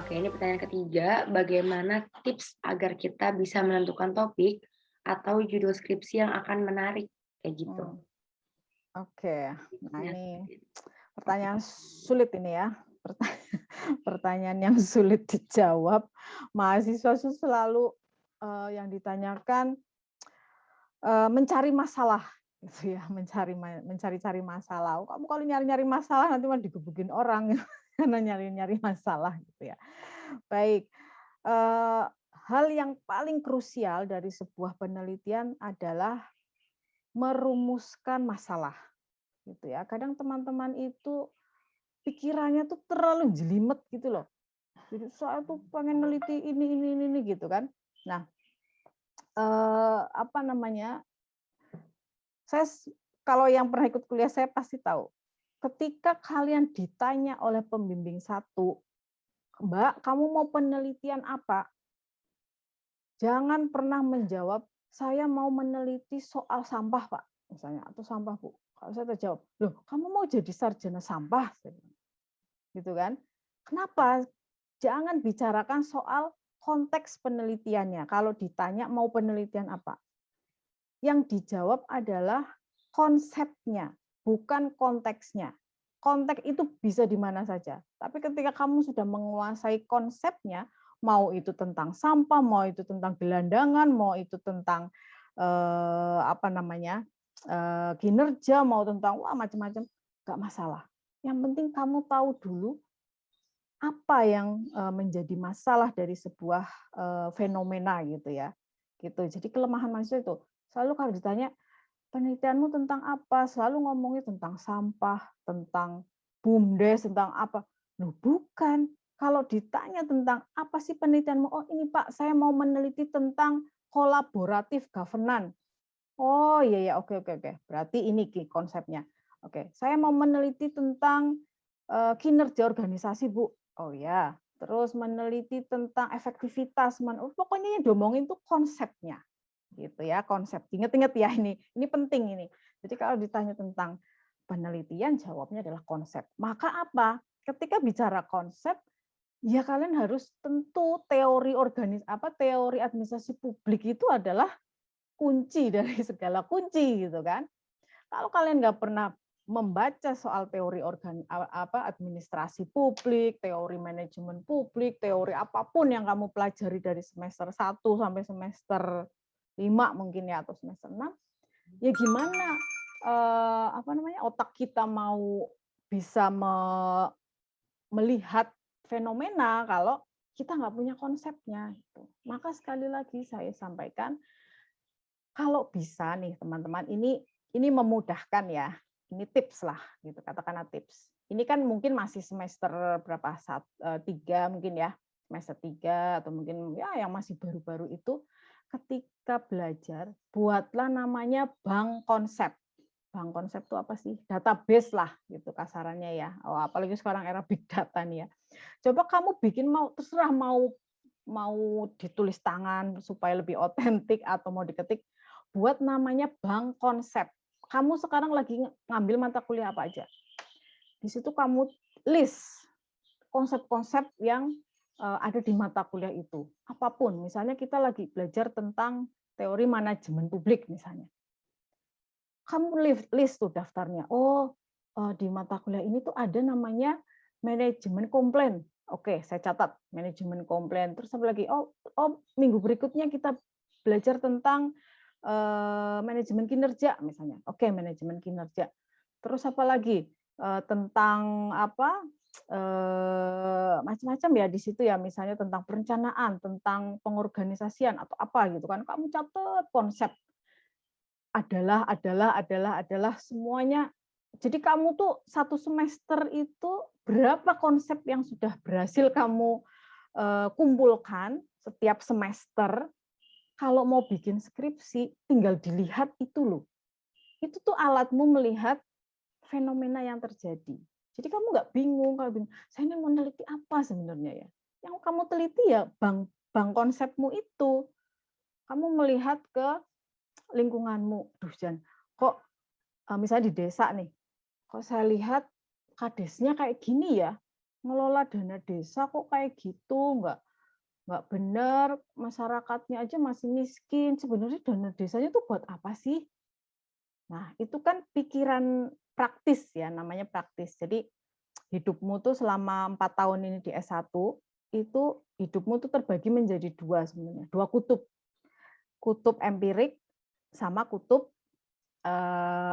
Oke, ini pertanyaan ketiga. Bagaimana tips agar kita bisa menentukan topik atau judul skripsi yang akan menarik? Kayak gitu. Hmm, oke. Nah, Ya, ini seperti itu. pertanyaan sulit ini ya. Pertanyaan yang sulit dijawab. Mahasiswa itu selalu yang ditanyakan mencari masalah gitu ya, mencari-cari masalah. Oh, kamu kalau nyari-nyari masalah nanti mah digebukin orang karena nyari-nyari masalah gitu ya. Baik, hal yang paling krusial dari sebuah penelitian adalah merumuskan masalah gitu ya. Kadang teman-teman itu pikirannya tuh terlalu jelimet gitu loh. Jadi saya tuh pengen neliti ini gitu kan. Nah, apa namanya? Saya kalau yang pernah ikut kuliah saya pasti tahu. Ketika kalian ditanya oleh pembimbing satu, Mbak, kamu mau penelitian apa? Jangan pernah menjawab, saya mau meneliti soal sampah, Pak, misalnya, atau sampah, Bu. Kalau saya terjawab, loh, kamu mau jadi sarjana sampah? Gitu kan? Kenapa? Jangan bicarakan soal konteks penelitiannya. Kalau ditanya mau penelitian apa? Yang dijawab adalah konsepnya, bukan konteksnya. Konteks itu bisa di mana saja. Tapi ketika kamu sudah menguasai konsepnya, mau itu tentang sampah, mau itu tentang gelandangan, mau itu tentang apa namanya kinerja, mau tentang wah macam-macam, nggak masalah. Yang penting kamu tahu dulu apa yang menjadi masalah dari sebuah fenomena gitu ya. Gitu. Jadi kelemahan manusia itu selalu kalau ditanya penelitianmu tentang apa, selalu ngomongnya tentang sampah, tentang BUMDes, tentang apa. Loh, bukan. Kalau ditanya tentang apa sih penelitianmu? Oh, ini Pak, saya mau meneliti tentang kolaboratif governance. Oh, iya ya, oke oke oke. Berarti ini konsepnya. Oke, saya mau meneliti tentang kinerja organisasi, Bu. Oh ya, terus meneliti tentang efektivitas, pokoknya yang diomongin tuh konsepnya, gitu ya, konsep. Ingat-ingat ya ini penting ini. Jadi kalau ditanya tentang penelitian, jawabnya adalah konsep. Maka apa? Ketika bicara konsep, ya kalian harus tentu teori administrasi publik itu adalah kunci dari segala kunci gitu kan. Kalau kalian nggak pernah membaca soal teori administrasi publik, teori manajemen publik, teori apapun yang kamu pelajari dari semester 1 sampai semester 5 mungkin ya atau semester 6, ya gimana apa namanya otak kita mau bisa melihat fenomena kalau kita nggak punya konsepnya gitu. Maka sekali lagi saya sampaikan kalau bisa nih teman-teman, ini memudahkan ya, ini tips lah gitu, katakanlah tips. Ini kan mungkin masih semester berapa, 3 mungkin ya, semester 3 atau mungkin ya yang masih baru-baru itu, ketika belajar, buatlah namanya bank konsep. Bank konsep itu apa sih? Database lah gitu kasarannya ya. Oh, apalagi sekarang era big data nih ya. Coba kamu bikin terserah mau mau ditulis tangan supaya lebih otentik atau mau diketik, buat namanya bank konsep. Kamu sekarang lagi ngambil mata kuliah apa aja? Di situ kamu list konsep-konsep yang ada di mata kuliah itu. Apapun, misalnya kita lagi belajar tentang teori manajemen publik misalnya. Kamu list tuh daftarnya. Oh, di mata kuliah ini tuh ada namanya manajemen komplain. Oke, saya catat manajemen komplain. Terus apa lagi? Oh, minggu berikutnya kita belajar tentang manajemen kinerja misalnya. Oke, manajemen kinerja. Terus apa lagi? Tentang apa? Macam-macam ya di situ ya, misalnya tentang perencanaan, tentang pengorganisasian atau apa gitu kan. Kamu catat konsep adalah semuanya. Jadi kamu tuh satu semester itu berapa konsep yang sudah berhasil kamu kumpulkan setiap semester. Kalau mau bikin skripsi, tinggal dilihat itu loh. Itu tuh alatmu melihat fenomena yang terjadi. Jadi kamu nggak bingung, kalau bingung, saya ini mau meneliti apa sebenarnya ya? Yang kamu teliti ya bank konsepmu itu. Kamu melihat ke lingkunganmu. Duh, Jan, kok misalnya di desa nih, kok saya lihat kadesnya kayak gini ya, ngelola dana desa kok kayak gitu, nggak benar, masyarakatnya aja masih miskin. Sebenarnya dana desanya tuh buat apa sih? Nah, itu kan pikiran praktis ya, namanya praktis. Jadi hidupmu tuh selama 4 tahun ini di S1, itu hidupmu tuh terbagi menjadi 2 sebenarnya, 2 kutub. Kutub empirik sama kutub,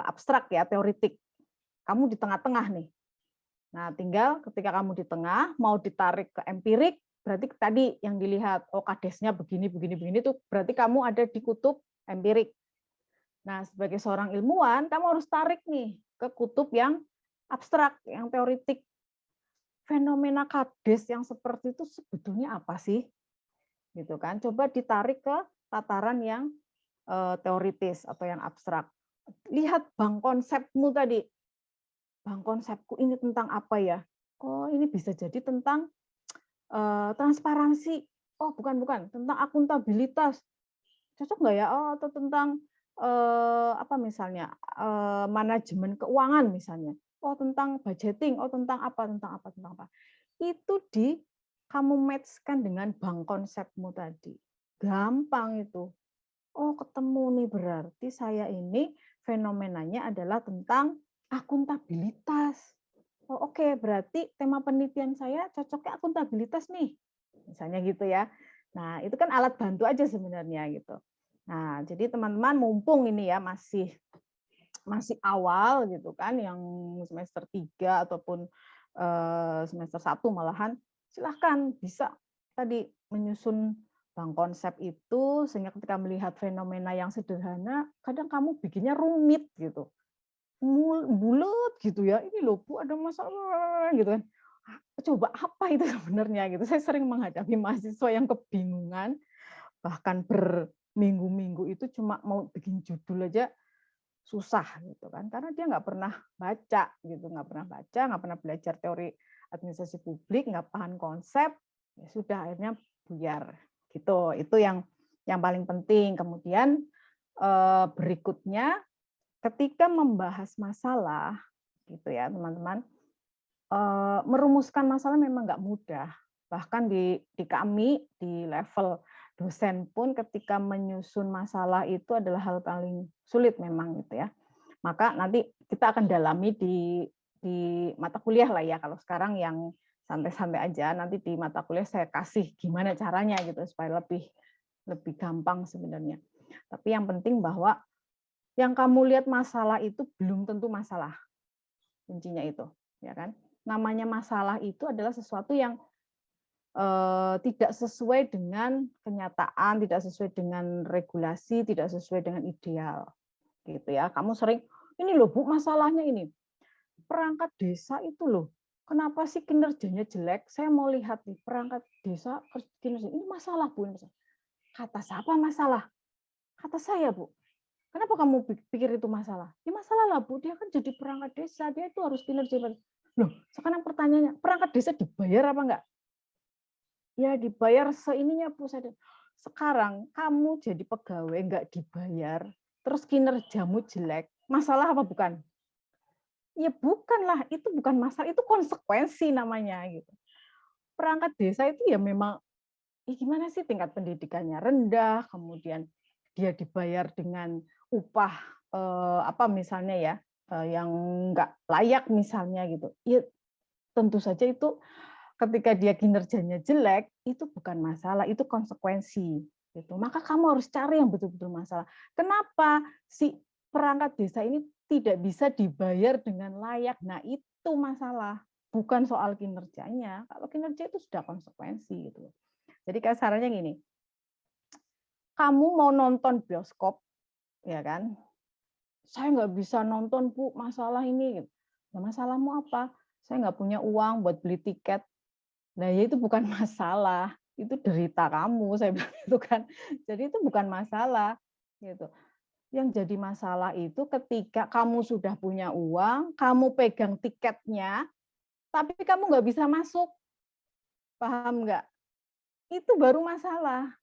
abstrak ya, teoritik. Kamu di tengah-tengah nih. Nah, tinggal ketika kamu di tengah, mau ditarik ke empirik, berarti tadi yang dilihat, oh kadesnya begini, begini, begini, tuh berarti kamu ada di kutub empirik. Nah, sebagai seorang ilmuwan, kamu harus tarik nih ke kutub yang abstrak, yang teoritik. Fenomena kades yang seperti itu sebetulnya apa sih? Gitu kan. Coba ditarik ke tataran yang teoritis atau yang abstrak. Lihat bang konsepmu tadi. Bang konsepku ini tentang apa ya? Oh, ini bisa jadi tentang transparansi. Oh, bukan, tentang akuntabilitas. Cocok nggak ya? Oh, atau tentang apa misalnya manajemen keuangan misalnya. Oh, tentang budgeting. Oh, tentang apa? Tentang apa? Tentang apa? Itu kamu match-kan dengan bank konsepmu tadi. Gampang itu. Oh, ketemu nih berarti saya ini fenomenanya adalah tentang akuntabilitas. Oh, oke, berarti tema penelitian saya cocoknya akuntabilitas nih. Misalnya gitu ya. Nah, itu kan alat bantu aja sebenarnya gitu. Nah, jadi teman-teman mumpung ini ya masih masih awal gitu kan, yang semester 3 ataupun semester 1 malahan, silahkan bisa tadi menyusun bank konsep itu, sehingga ketika melihat fenomena yang sederhana, kadang kamu bikinnya rumit gitu. Bulet gitu ya, ini loh Bu ada masalah gitu kan. Coba apa itu sebenarnya gitu. Saya sering menghadapi mahasiswa yang kebingungan, bahkan berminggu-minggu itu cuma mau bikin judul aja susah gitu kan, karena dia nggak pernah baca gitu, nggak pernah belajar teori administrasi publik, nggak paham konsep, ya sudah akhirnya buyar gitu. Itu yang paling penting. Kemudian berikutnya ketika membahas masalah gitu ya teman-teman, merumuskan masalah memang nggak mudah. Bahkan di kami di level dosen pun ketika menyusun masalah itu adalah hal paling sulit memang gitu ya. Maka nanti kita akan dalami di mata kuliah lah ya. Kalau sekarang yang santai-santai aja, nanti di mata kuliah saya kasih gimana caranya gitu supaya lebih lebih gampang sebenarnya. Tapi yang penting bahwa yang kamu lihat masalah itu belum tentu masalah. Kuncinya itu, ya kan? Namanya masalah itu adalah sesuatu yang tidak sesuai dengan kenyataan, tidak sesuai dengan regulasi, tidak sesuai dengan ideal. Gitu ya. Kamu sering, ini loh Bu, masalahnya ini. Perangkat desa itu loh, kenapa sih kinerjanya jelek? Saya mau lihat nih, perangkat desa kinerja ini masalah Bu. Kata siapa masalah? Kata saya Bu. Kenapa kamu pikir itu masalah? Ya masalah lah Bu, dia kan jadi perangkat desa, dia itu harus kinerja. Loh, sekarang pertanyaannya, perangkat desa dibayar apa enggak? Ya dibayar seininya Bu. Sekarang kamu jadi pegawai enggak dibayar, terus kinerjamu jelek, masalah apa bukan? Ya bukanlah, itu bukan masalah, itu konsekuensi namanya gitu. Perangkat desa itu ya memang, ya gimana sih tingkat pendidikannya rendah, kemudian dia dibayar dengan upah apa misalnya ya, yang nggak layak misalnya gitu. Ya tentu saja itu ketika dia kinerjanya jelek, itu bukan masalah, itu konsekuensi gitu. Maka kamu harus cari yang betul-betul masalah. Kenapa si perangkat desa ini tidak bisa dibayar dengan layak? Nah, itu masalah. Bukan soal kinerjanya. Kalau kinerja itu sudah konsekuensi gitu. Jadi kasarannya gini, kamu mau nonton bioskop, ya kan? Saya nggak bisa nonton Bu, masalah ini. Nah, masalahmu apa? Saya nggak punya uang buat beli tiket. Nah, ya itu bukan masalah, itu derita kamu, saya bilang itu kan. Jadi itu bukan masalah, gitu. Yang jadi masalah itu ketika kamu sudah punya uang, kamu pegang tiketnya, tapi kamu nggak bisa masuk, paham nggak? Itu baru masalah,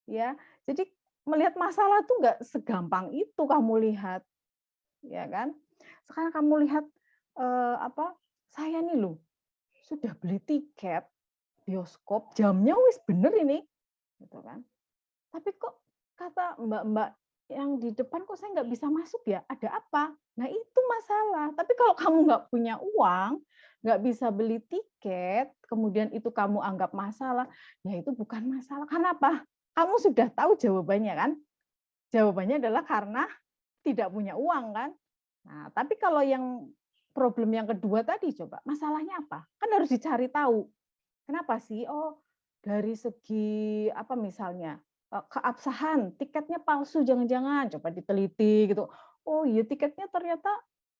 ya. Jadi melihat masalah tuh nggak segampang itu kamu lihat, ya kan? Sekarang kamu lihat apa? Saya nih loh, sudah beli tiket bioskop, jamnya wis bener ini, gitu kan. Tapi kok kata mbak-mbak yang di depan kok saya nggak bisa masuk ya? Ada apa? Nah itu masalah. Tapi kalau kamu nggak punya uang, nggak bisa beli tiket, kemudian itu kamu anggap masalah, ya itu bukan masalah. Karena apa? Kamu sudah tahu jawabannya kan? Jawabannya adalah karena tidak punya uang kan? Nah, tapi kalau yang problem yang kedua tadi coba, masalahnya apa? Kan harus dicari tahu. Kenapa sih? Oh, dari segi apa misalnya keabsahan, tiketnya palsu jangan-jangan, coba diteliti gitu. Oh iya tiketnya ternyata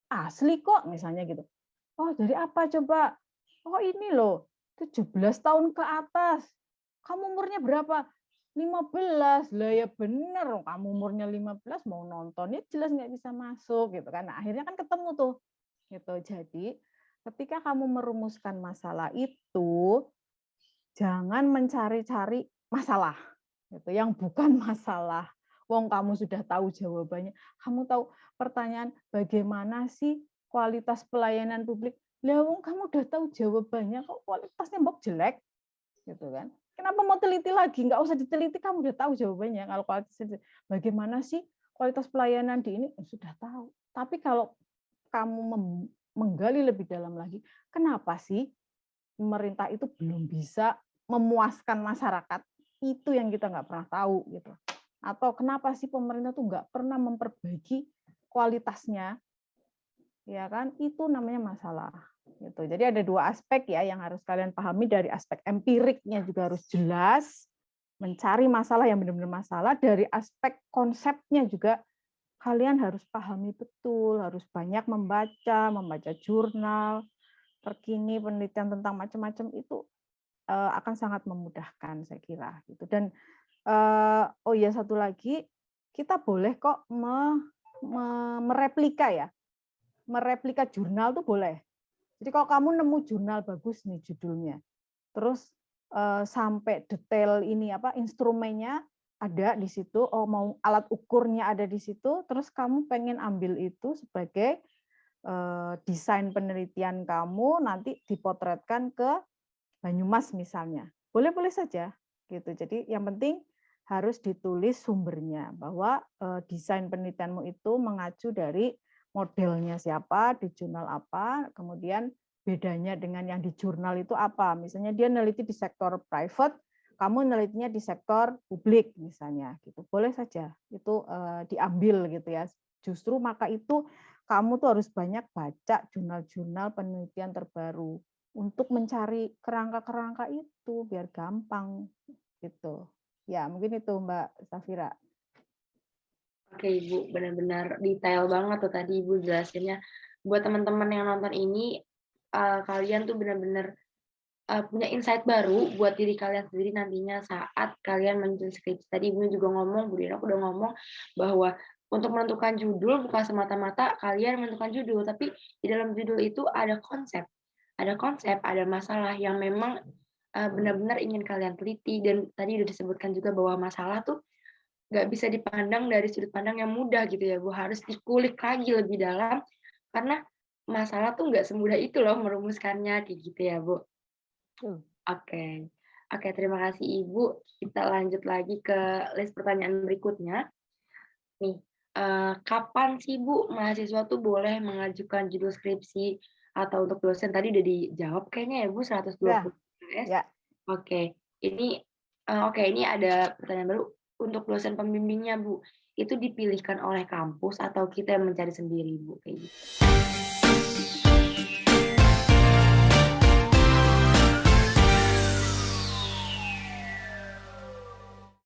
asli kok misalnya gitu. Oh dari apa coba? Oh ini loh 17 tahun ke atas. Kamu umurnya berapa? 15. Lah ya bener, kamu umurnya 15 mau nonton ya jelas nggak bisa masuk gitu kan. Nah, akhirnya kan ketemu tuh. Gitu. Jadi ketika kamu merumuskan masalah itu, jangan mencari-cari masalah gitu yang bukan masalah. Wong kamu sudah tahu jawabannya. Kamu tahu pertanyaan bagaimana sih kualitas pelayanan publik? Lah wong kamu udah tahu jawabannya kok kualitasnya mbok jelek gitu kan. Kenapa mau teliti lagi? Nggak usah diteliti, kamu udah tahu jawabannya. Kalau kualitas bagaimana sih kualitas pelayanan di ini sudah tahu. Tapi kalau kamu menggali lebih dalam lagi, kenapa sih pemerintah itu belum bisa memuaskan masyarakat? Itu yang kita nggak pernah tahu gitu. Atau kenapa sih pemerintah tuh nggak pernah memperbaiki kualitasnya? Ya kan, itu namanya masalah. Gitu. Jadi ada dua aspek ya yang harus kalian pahami, dari aspek empiriknya juga harus jelas, mencari masalah yang benar-benar masalah, dari aspek konsepnya juga kalian harus pahami betul, harus banyak membaca jurnal terkini, penelitian tentang macam-macam itu akan sangat memudahkan saya kira gitu. Dan oh ya satu lagi, kita boleh kok mereplika ya, mereplika jurnal tuh boleh. Jadi kalau kamu nemu jurnal bagus nih judulnya, terus sampai detail ini apa instrumennya ada di situ, oh mau alat ukurnya ada di situ, terus kamu pengen ambil itu sebagai desain penelitian kamu nanti dipotretkan ke Banyumas misalnya. Boleh-boleh saja gitu. Jadi yang penting harus ditulis sumbernya bahwa desain penelitianmu itu mengacu dari modelnya siapa, di jurnal apa, kemudian bedanya dengan yang di jurnal itu apa. Misalnya dia neliti di sektor private, kamu nelitinya di sektor publik misalnya gitu. Boleh saja itu diambil gitu ya. Justru maka itu kamu tuh harus banyak baca jurnal-jurnal penelitian terbaru untuk mencari kerangka-kerangka itu biar gampang gitu. Ya, mungkin itu Mbak Safira. Oke Ibu, benar-benar detail banget tuh tadi Ibu jelasinnya. Buat teman-teman yang nonton ini, kalian tuh benar-benar punya insight baru buat diri kalian sendiri nantinya saat kalian menyusun skripsi. Tadi Ibu juga ngomong, Bu Dina udah ngomong bahwa untuk menentukan judul bukan semata-mata kalian menentukan judul, tapi di dalam judul itu ada konsep. Ada konsep, ada masalah yang memang benar-benar ingin kalian teliti, dan tadi udah disebutkan juga bahwa masalah tuh nggak bisa dipandang dari sudut pandang yang mudah gitu ya Bu, harus dikulik lagi lebih dalam, karena masalah tuh nggak semudah itu loh merumuskannya, kayak gitu ya Bu. Oke. Oke, terima kasih Ibu. Kita lanjut lagi ke list pertanyaan berikutnya. Nih, kapan sih Bu mahasiswa tuh boleh mengajukan judul skripsi atau untuk dosen? Tadi udah dijawab kayaknya ya Bu, 120 Ya, UTS. ya. Oke, ini ada pertanyaan baru. Untuk dosen pembimbingnya Bu, itu dipilihkan oleh kampus atau kita yang mencari sendiri Bu? Kayak gitu.